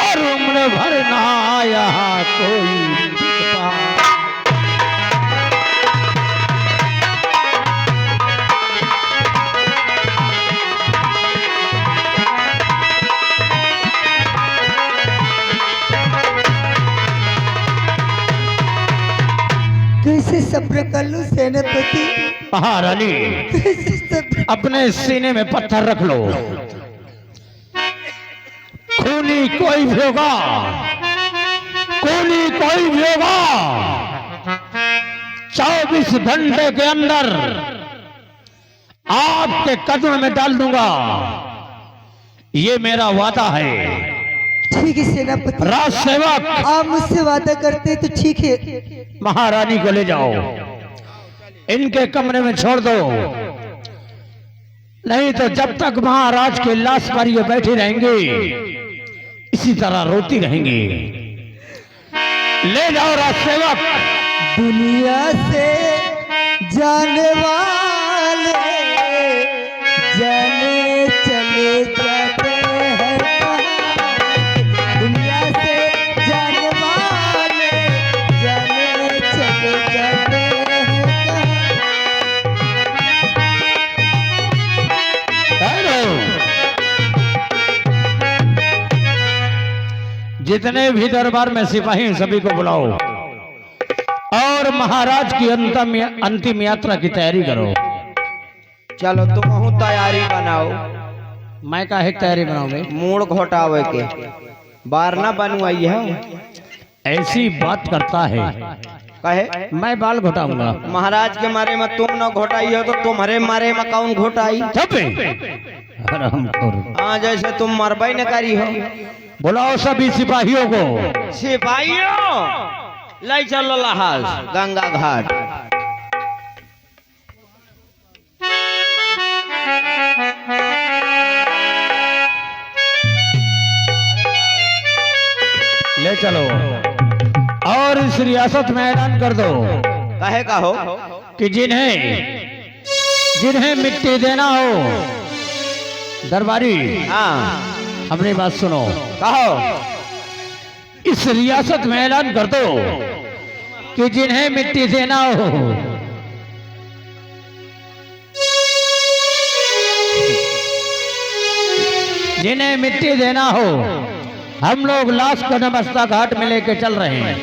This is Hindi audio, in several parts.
और उम्र भर ना यहाँ कोई कैसे सब्र कर लूं सेनापति? महारानी, कैसे सब्र? अपने सीने में पत्थर रख लो। खूनी कोई भी होगा, खूनी कोई भी होगा, 24 घंटे के अंदर आपके कदम में डाल दूंगा। ये मेरा वादा है। ठीक है सेनापति, राज सेवक, आप मुझसे वादा करते हैं तो ठीक है। महारानी को ले जाओ, इनके कमरे में छोड़ दो, नहीं तो जब तक महाराज के लाश पर ये बैठे रहेंगे इसी तरह रोती रहेंगी। ले जाओ राज सेवक। दुनिया से जाने वाले जाने चले जाते हैं कहाँ? दुनिया से जाने वाले जाने चले जाते हैं कहाँ? जितने भी दरबार में सिपाही हैं, सभी को बुलाओ और महाराज की अंतिम यात्रा की तैयारी करो। चलो तुम तैयारी बनाओ। मैं काहे की तैयारी बनाओगे? मूड घोटावे के बार ना बनवाई है। ऐसी बात करता है, कहे मैं बाल घोटाऊंगा। महाराज के मारे में तुम न घोटाई हो तो तुम्हारे मारे में कौन घोटाई? हाँ, जैसे तुम मरबई न करी हो। बुलाओ सभी सिपाहियों को। सिपाहियों ले चलो लहास गंगा घाट। ले चलो और इस रियासत में ऐलान कर दो कहे का हो कि जिन्हें मिट्टी देना हो, दरबारी हाँ अपनी बात सुनो। कहो इस रियासत में ऐलान कर दो कि जिन्हें मिट्टी देना हो, जिन्हें मिट्टी देना हो, हम लोग लाश को नमस्ता घाट में लेके चल रहे हैं।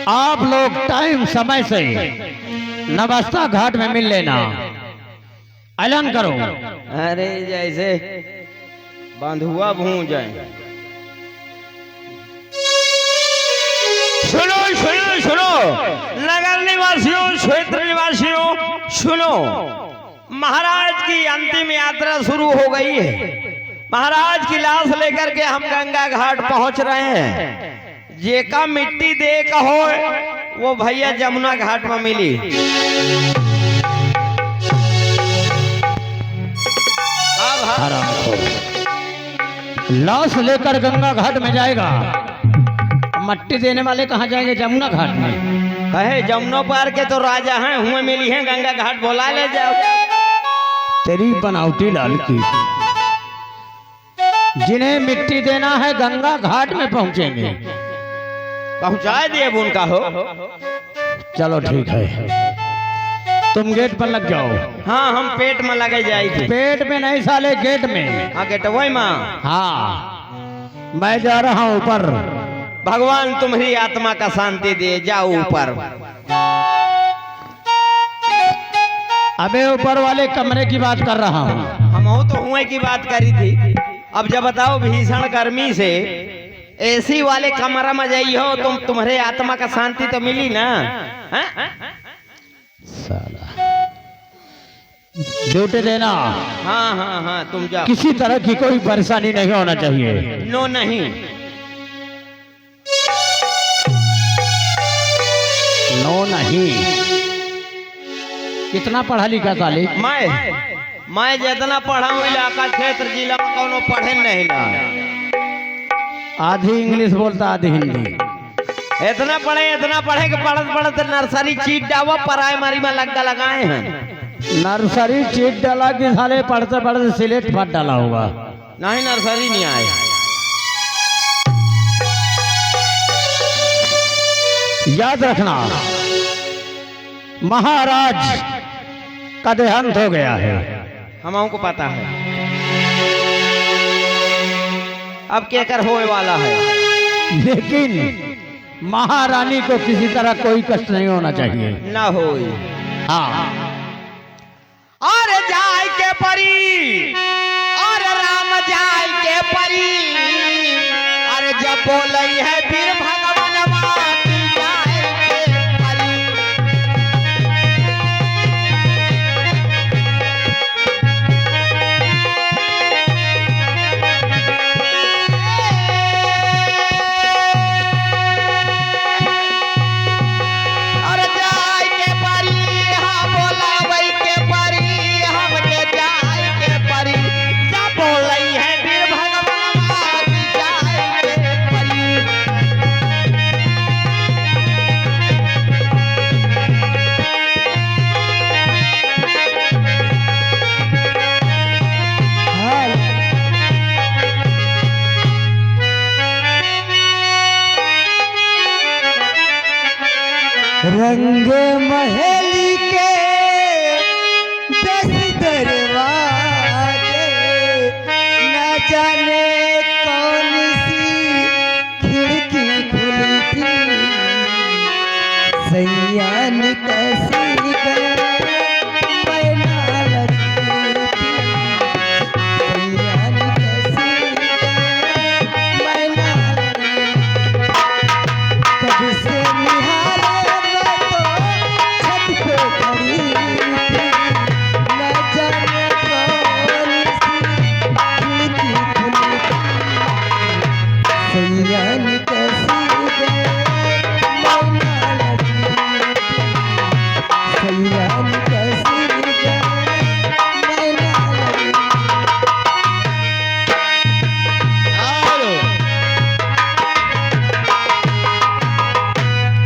आप लोग टाइम समय से नमस्ता घाट में मिल लेना। ऐलान करो। अरे जैसे बंधुआ भूं जाए। सुनो सुनो सुनो, नगर निवासियों, क्षेत्र निवासियों, सुनो। महाराज की अंतिम यात्रा शुरू हो गई है। महाराज की लाश लेकर के हम गंगा घाट पहुंच रहे हैं। जे का मिट्टी दे का हो वो भैया जमुना घाट में मिली। लाश लेकर गंगा घाट में जाएगा, मट्टी देने वाले कहाँ जाएंगे? जमुना घाट में। कहे जमुना पार के तो राजा हैं, हुए मिली हैं, गंगा घाट बोला ले जाओ। तेरी बनावटी लाल की। जिन्हें मिट्टी देना है गंगा घाट में पहुंचेंगे। पहुंचा दिए उनका हो। चलो ठीक है, तुम गेट पर लग जाओ। हाँ, हम पेट में लगे जाएगी। पेट में नहीं साले, गेट में। हाँ, गेट वही माँ। हाँ, मैं जा रहा हूँ ऊपर। भगवान तुम्हारी आत्मा का शांति दे, जाओ ऊपर। अबे ऊपर वाले कमरे की बात कर रहा हूँ। हम तो हुए की बात करी थी। अब जब बताओ, भीषण गर्मी से एसी वाले कमरा में जाई हो तुम, तुम्हारे आत्मा का शांति तो मिली ना? साला ड्यूटी देना। हाँ हाँ हाँ, तुम जाओ। किसी तरह की कोई परेशानी नहीं होना चाहिए। नो नहीं। नो नहीं। कितना पढ़ा लिखा साले? मैं जितना पढ़ा हूँ इलाका क्षेत्र जिला में कौनो पढ़े नहीं ना। आधी इंग्लिश बोलता, आधी हिंदी। इतना पढ़े कि पढ़त पढ़त नर्सरी चीट डावा प्राइमरी में लगाए हैं। नर्सरी चीट डाला कि साले पढ़ते पढ़ते सिलेट फट डाला होगा। नहीं, नर्सरी नहीं आए। याद रखना, महाराज का देहांत हो गया है। हमको पता है अब क्या कर होने वाला है, लेकिन महारानी को किसी तरह कोई कष्ट नहीं होना चाहिए। ना हो। हाँ, अरे जाय के परी, अरे राम जाय के परी, अरे जब बोलई है फिर भगवान माती जाय के परी। अरे जाय के परी, हाँ बोलावई के परी, हमके जाय के परी, जब बोलई है फिर भगवान माती जाय के परी। रंग महली के 10 दरवाजे, न जाने कौन सी खिड़की खुली थी, सैयान कसी गए मैना लगी थी, सैयान कसी गए मैना लगी। कब से निहारे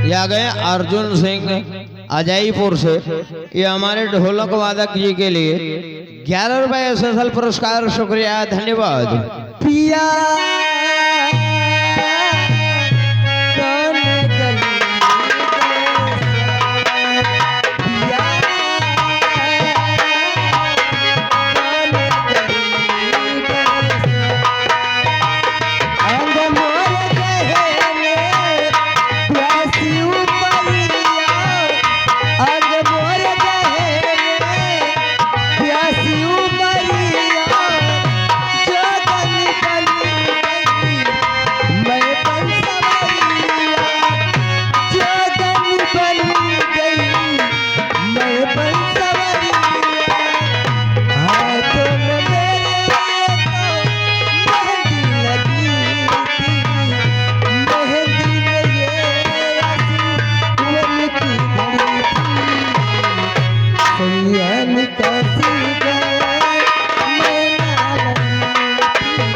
या गए अर्जुन सिंह अजयपुर से, ये हमारे ढोलक वादक जी के लिए 11 रुपए स्पेशल पुरस्कार, शुक्रिया, धन्यवाद। पिया कौन गली पिया कौन गली अंग मोर गहने प्यासी उपरिया, अंग मोर गहने प्यासी उपरिया, जोगन बनी गई मैं बंसवरिया, जोगन बनी गई मैं बंसवरिया। हाथों में मेरे तो मेहंदी लगी थी, मेहंदी में ये आंसू की घड़ी थी, सैयान कसी गए मैना लगी थी,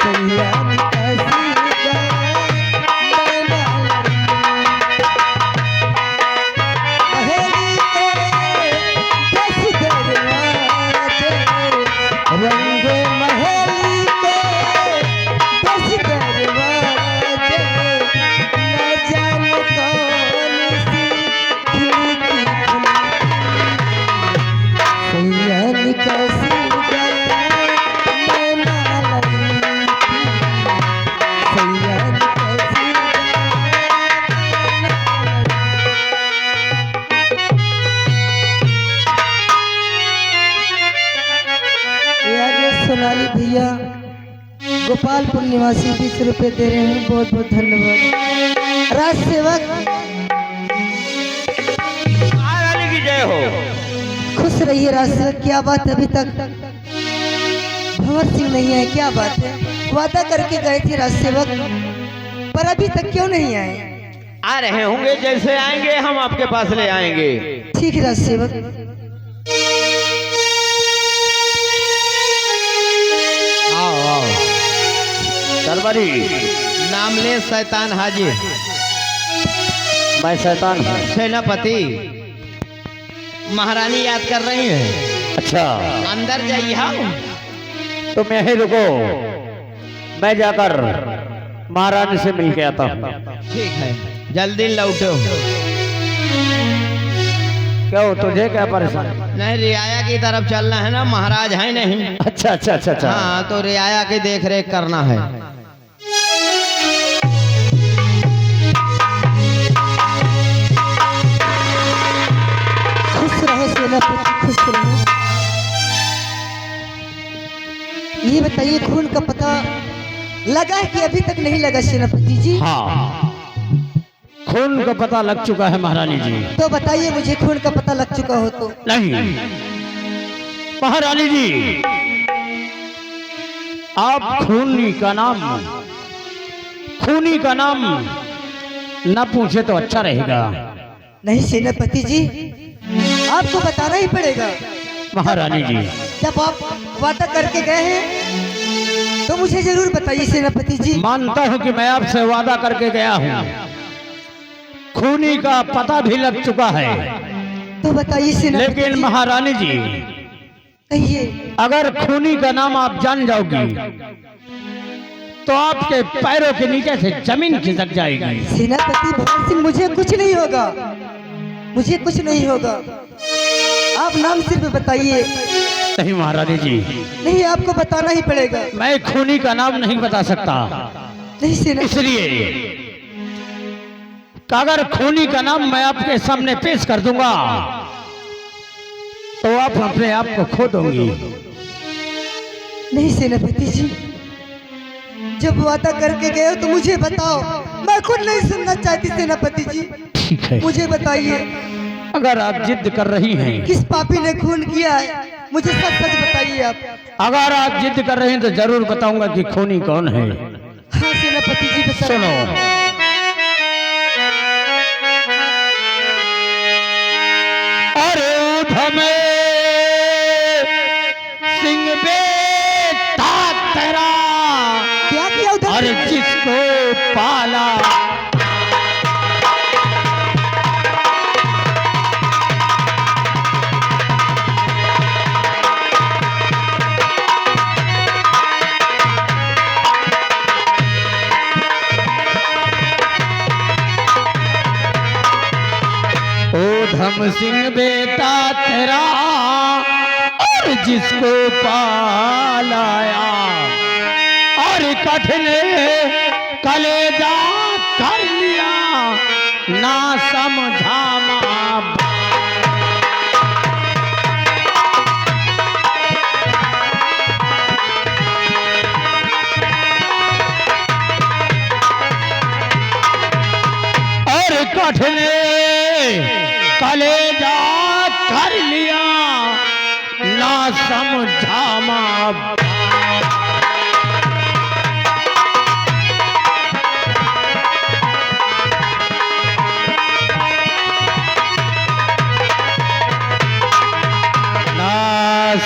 सैयान कसी गए मैना लगी। महली के 10 दरवाजे, रंग महली के 10 दरवाजे, न जाने कौन सी खिड़की खुली, सैयान कसी गए मैना लगी थी, सैयान कसी गए मैना लगी। ये आगे सोनाली भैया गोपालपुर निवासी 20 रुपए दे रहे हैं, बहुत बहुत धन्यवाद। राज सेवक महारानी की जय हो। खुश रहिए राज सेवक। क्या बात है, अभी तक भंवर सिंह नहीं है, क्या बात है? वादा करके गए थे राज सेवक, पर अभी तक क्यों नहीं आए? आ रहे होंगे, जैसे आएंगे हम आपके पास ले आएंगे। ठीक है राज सेवक। आओ आओ। दरबारी नाम ले शैतान हाजिर। मैं शैतान हूँ। सेनापति महारानी याद कर रही हैं। अच्छा, अंदर जाइए। हाँ तुम यहीं रुको, मैं जाकर महारानी से मिल के आता हूँ। ठीक है, जल्दी लौटो। क्यों, तुझे क्या परेशानी? नहीं, रियाया की तरफ चलना है ना, महाराज है नहीं। अच्छा अच्छा अच्छा अच्छा। हाँ, तो रियाया की देख रेख करना है। खुश रहो सेनापति, खुश रहो। ये बताइए, खून का पता लगा है कि अभी तक नहीं लगा सेनापति जी? हाँ, खून का पता लग चुका है महारानी जी। तो बताइए मुझे, खून का पता लग चुका हो तो? नहीं महारानी जी, आप खूनी का नाम न पूछे तो अच्छा रहेगा। नहीं सेनापति जी, आपको बताना ही पड़ेगा। महारानी जी, जब आप वादा करके गए हैं तो मुझे जरूर बताइए सेनापति जी। मानता हूं कि मैं आपसे वादा करके गया हूं, खूनी का पता भी लग चुका है, तो बताइए सेनापति लेकिन जी। महारानी जी, कहिए। अगर खूनी का नाम आप जान जाओगी तो आपके पैरों के नीचे से जमीन खिसक जाएगी। सेनापति भगत सिंह, मुझे कुछ नहीं होगा, मुझे कुछ नहीं होगा। आप नाम सिर्फ बताइए। नहीं महारानी जी, नहीं, आपको बताना ही पड़ेगा। मैं खूनी का नाम नहीं बता सकता, नहीं सेनापति, इसलिए कि अगर खूनी का नाम मैं आपके सामने पेश कर दूंगा तो आप अपने आप को खो दोगी। नहीं सेनापति जी, जब वादा करके गए हो तो मुझे बताओ, मैं खुद नहीं सुनना चाहती सेनापति जी। ठीक है, मुझे बताइए, अगर आप जिद कर रही हैं, किस पापी ने खून किया है? मुझे सच सच बताइए आप। अगर आप जिद कर रहे हैं तो जरूर बताऊंगा कि खूनी कौन है। हाँ सेनापति जी, बताइए। सुनो, अरे उधम सिंह बेटा तेरा, क्या किया उधर? और जिसको पाला उधम सिंह बेटा तेरा, और जिसको पालाया, और कठिन कलेजा कर लिया ना समझा मां। और कठिन कलेजा कर लिया ना समझा मां।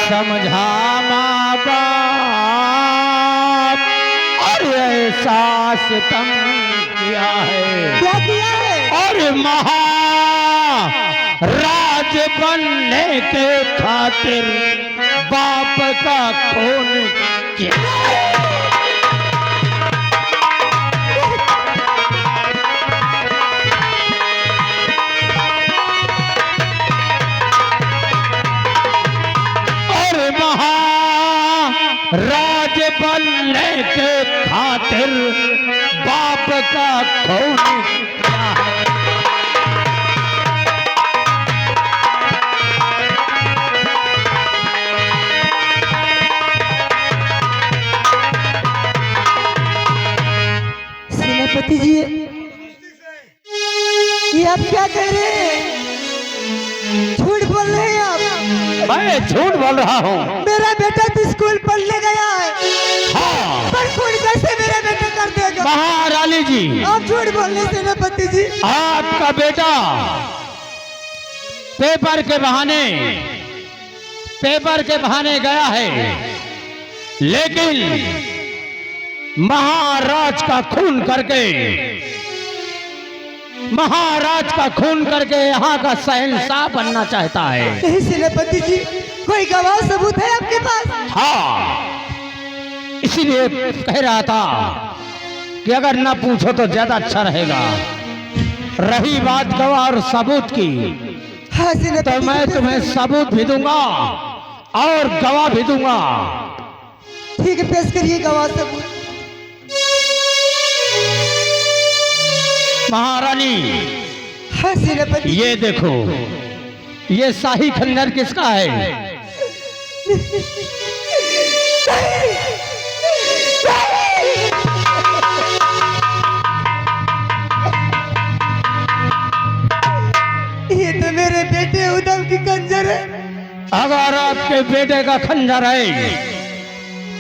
समझा माँ बाप, और ऐसा सितम किया है, क्या किया है? और महाराज बनने के खातिर बाप का खून किया। राज बनने के खातिर बाप का खून किया है। सेनापति जी, ये आप क्या कह रहे हैं? झूठ बोल रहे हैं आप। मैं झूठ बोल रहा हूँ। मेरा बेटा तो स्कूल पढ़ने गया है। हाँ, पर खून कैसे मेरा बेटा कर देगा? महारानी जी, आप झूठ बोल रहे सेनापति जी। आपका बेटा पेपर के बहाने गया है, लेकिन महाराज का खून करके यहाँ का शहंशाह बनना चाहता है। नहीं सेनापति जी, कोई गवाह सबूत है आपके पास? हाँ, इसीलिए कह रहा था कि अगर ना पूछो तो ज्यादा अच्छा रहेगा। रही बात गवाह और सबूत की, हाँ सेनापति तो मैं जी, तुम्हें सबूत भी दूंगा और गवाह भी दूंगा। ठीक है, पेश करिए गवाह सबूत। महारानी हाँ सेनापति, ये देखो, ये शाही खंजर किसका है? ये तो मेरे बेटे उधम की खंजर है। अगर आपके बेटे का खंजर है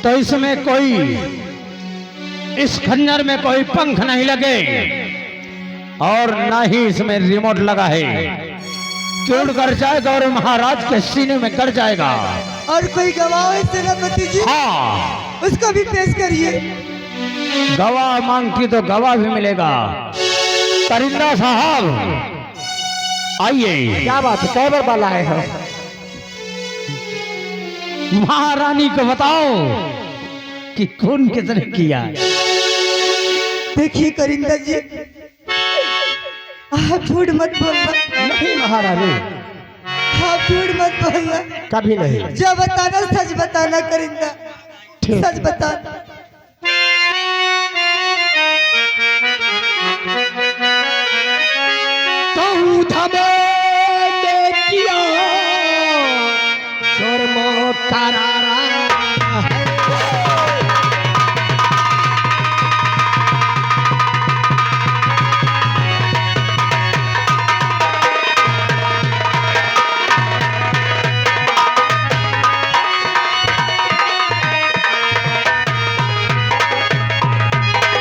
तो इसमें कोई, इस खंजर में कोई पंख नहीं लगे और ना ही इसमें रिमोट लगा है कि उड़ कर जाएगा और महाराज के सीने में गड़ जाएगा। और कोई गवाह है सेनापति जी? हाँ, उसको भी पेश करिए। गवाह मांगती तो गवाह भी मिलेगा। परिंदा साहब आइए। क्या बात है, कै बार बाला है हो? महारानी को बताओ कि खून किसने किया। देखिए करिंदा जी, आप झूठ मत बोलना। नहीं महारानी, आप झूठ मत बोलना। कभी नहीं। जो बताना सच बताना करिंदा, ठीक। सच बताना। तो उधम ने किया जुर्म करारा है।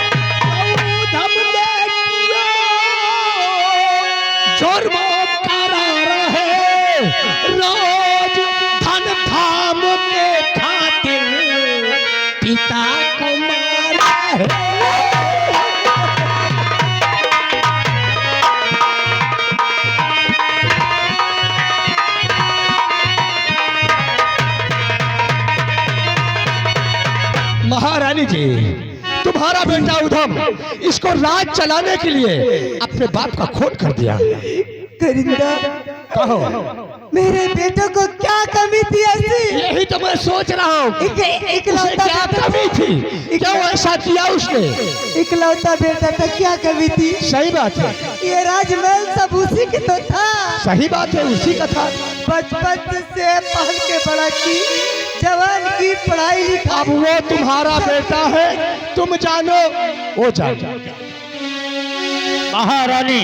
उधम ने किया जुर्म करारा है। रोज धन धाम के खातिर पिता को मारा है। महारानी जी, तुम्हारा बेटा उधम इसको राज चलाने के लिए अपने बाप का खून कर दिया। करिंदा, कहो, मेरे बेटे को क्या कमी थी ऐसी? यही तो मैं सोच रहा हूँ। उसे इकलौता क्या बेटा कमी थी? क्यों ऐसा किया उसने? इकलौता बेटा था, क्या कमी थी? सही बात है, ये राजमहल सब उसी के तो था। सही बात है, उसी का था। बचपन से पढ़ के बड़ा की, जवान की पढ़ाई अब लिखाई। वो तुम्हारा बेटा है, तुम जानो वो जानो। महारानी,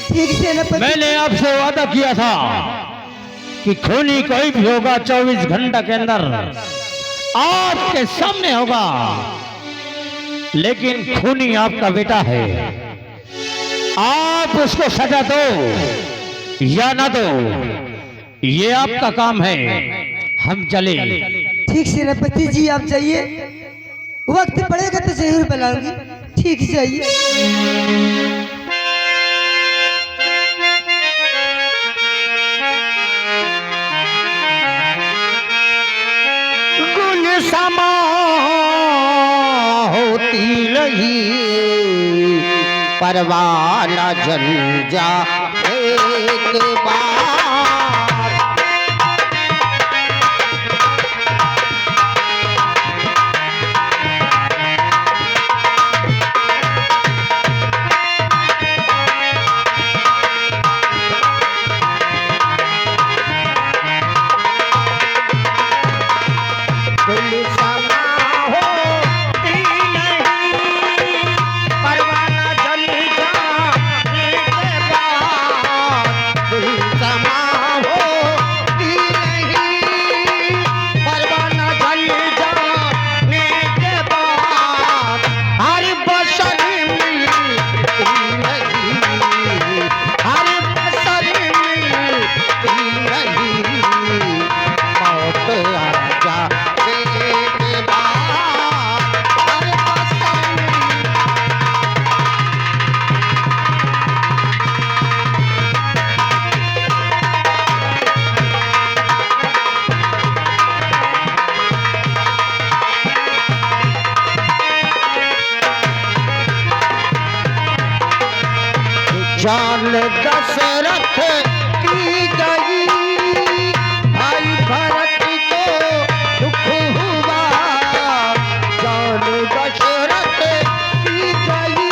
ठीक से न मैंने आपसे वादा किया था कि खूनी कोई भी होगा 24 घंटा के अंदर आपके सामने होगा, लेकिन खूनी आपका बेटा है। आप उसको सजा दो या ना दो, ये आपका काम है। हम चले। ठीक सेनापति जी, आप जाइए, वक्त पड़ेगा तो जरूर बुलाऊंगी। ठीक जाइए। गुलशमा होती रही, परवाना जल जा एक बार। परवाना जल जा एक बार। दशरथ की गई, भाई भरत को दुख हुआ। जान दशरथ की गई,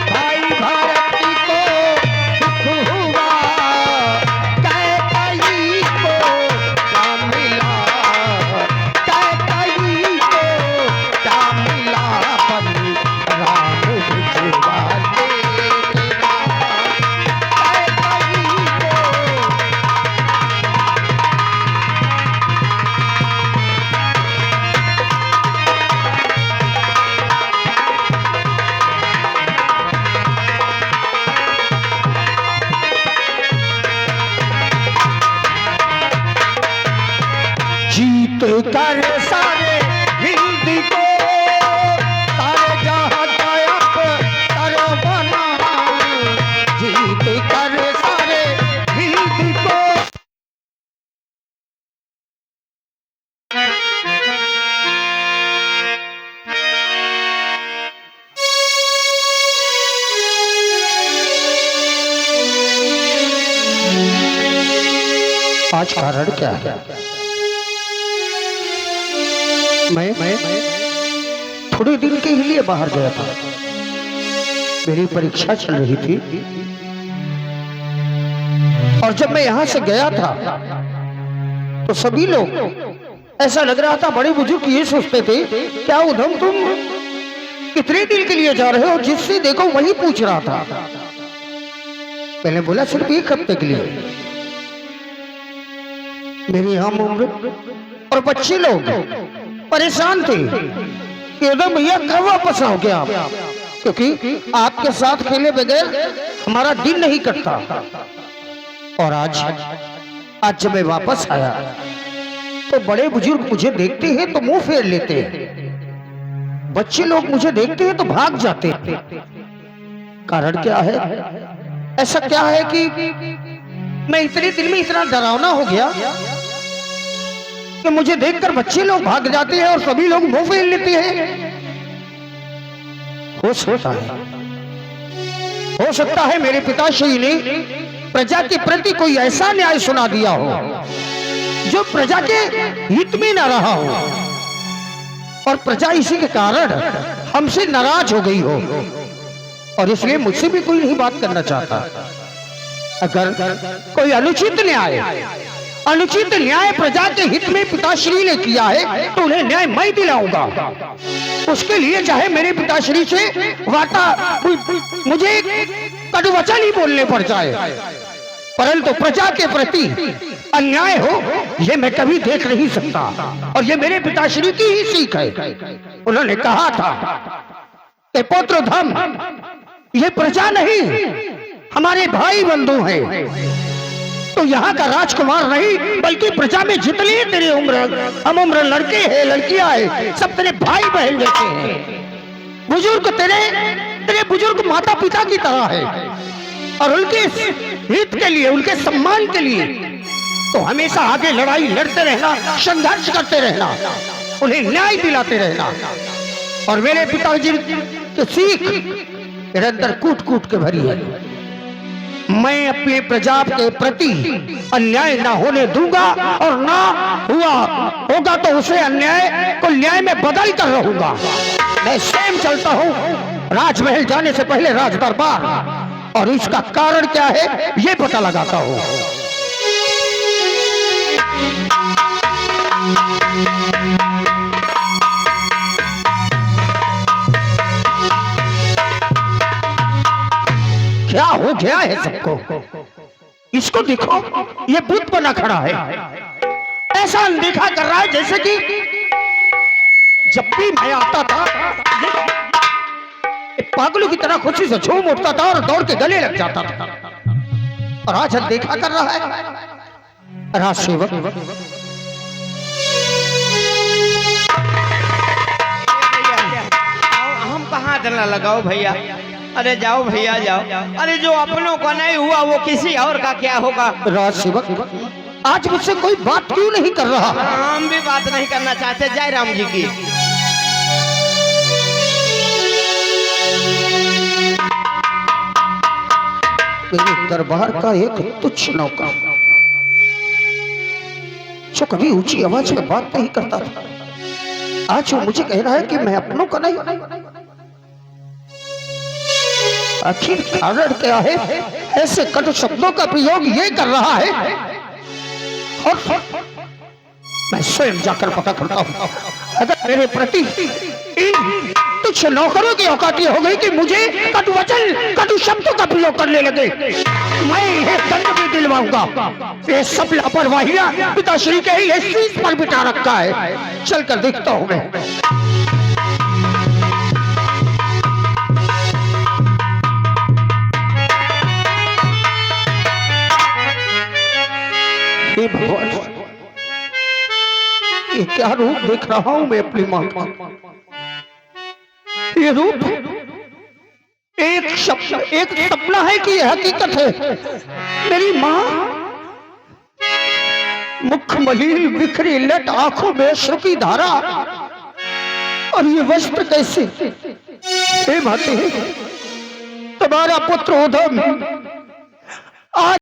भाई भरत को दुख हुआ। कैकेयी को क्या मिला, कैकेयी को क्या मिला, पति राम भिजवाने के बाद। कैकेयी को जीत कर सारे हिंद को, सारे जहां का अख्तर बना। जीत कर सारे हिंद को। आज कारण क्या है? मैं थोड़े दिन के लिए बाहर गया था। मेरी परीक्षा चल रही थी और जब मैं यहां से गया था तो सभी लोग, ऐसा लग रहा था बड़े बुजुर्ग ये सोचते थे, क्या उधम तुम कितने दिन के लिए जा रहे हो? जिससे देखो वही पूछ रहा था। मैंने बोला सिर्फ 1 हफ्ते के लिए। मेरी हम उम्र और बच्चे लोग परेशान थे कि उधम भैया कब वापस आओगे आप, क्योंकि आपके साथ खेले बगैर हमारा दिन नहीं कटता। और आज जब मैं वापस आया तो बड़े बुजुर्ग मुझे देखते हैं तो मुंह फेर लेते हैं, बच्चे लोग मुझे देखते हैं तो भाग जाते हैं। कारण क्या है? ऐसा क्या है कि मैं इतने दिन में इतना डरावना हो गया कि मुझे देखकर बच्चे लोग भाग जाते हैं और सभी लोग मुंह फेर लेते हैं? हो सकता है मेरे पिताश्री ने प्रजा के प्रति कोई ऐसा न्याय सुना दिया हो जो प्रजा के हित में न रहा हो, और प्रजा इसी के कारण हमसे नाराज हो गई हो, और इसलिए मुझसे भी कोई नहीं बात करना चाहता। अगर कोई अनुचित न्याय प्रजा के हित में पिताश्री ने किया है तो उन्हें न्याय मैं दिलाऊंगा। उसके लिए चाहे मेरे पिताश्री से मुझे कटुवचन ही बोलने पड़ जाए, परंतु प्रजा के प्रति अन्याय हो ये मैं कभी देख नहीं सकता। और ये मेरे पिताश्री की ही सीख है। उन्होंने कहा था कि पुत्र धम ये प्रजा नहीं, हमारे भाई बंधु हैं। तो यहाँ का राजकुमार नहीं बल्कि प्रजा में जितने तेरे हम उम्र लड़के हैं लड़कियां हैं सब तेरे भाई बहन जैसे हैं। बुजुर्ग तेरे बुजुर्ग माता पिता की तरह है, और उनके हित के लिए, उनके सम्मान के लिए तो हमेशा आगे लड़ाई लड़ते रहना, संघर्ष करते रहना, उन्हें न्याय दिलाते रहना। और मेरे पिताजी की सीख मेरे अंदर कूट कूट के भरी है। मैं अपने प्रजा के प्रति अन्याय ना होने दूंगा, और ना होगा तो उसे अन्याय को न्याय में बदल कर रहूंगा। मैं स्वयं चलता हूँ राजमहल जाने से पहले राज दरबार, और इसका कारण क्या है ये पता लगाता हूँ। क्या हो गया है सबको? इसको देखो, ये बुत बना खड़ा है, ऐसा अनदेखा कर रहा है जैसे कि जब भी मैं आता था पागलों की तरह खुशी से झूम उठता था और दौड़ के गले लग जाता था, और आज अनदेखा कर रहा है। राज सेवक हम कहाँ चलना लगाओ भैया? अरे जाओ भैया जाओ। अरे जो अपनों का नहीं हुआ वो किसी और का क्या होगा? राज सेवक आज मुझसे कोई बात क्यों नहीं कर रहा? हम भी बात नहीं करना चाहते। जय राम जी की। मेरे दरबार का एक तुच्छ नौकर जो कभी ऊंची आवाज में बात नहीं करता था, आज वो मुझे कह रहा है कि मैं अपनों का नहीं। आखिर कारण क्या है? ऐसे कटु शब्दों का प्रयोग ये कर रहा है, और मैं स्वयं जाकर पता करता हूं। अगर मेरे प्रति इन तुच्छ नौकरों की औकात ये हो गई कि मुझे कटु वचन, कटु शब्दों का प्रयोग करने लगे, मैं इन्हें दंड भी दिलवाऊंगा। ये सब लापरवाहियां पिताश्री के ही इस चीज पर बिठा रखा है। चलकर देखता हूं मैं। हे भगवान, ये क्या रूप देख रहा हूं मैं अपनी मां का? ये रूप एक सपना है कि यह हकीकत है? मेरी मां मुख मलिन, बिखरी लट, आंखों में अश्रु की धारा, और ये वस्त्र कैसे? हे माते, तुम्हारा पुत्र उधम आज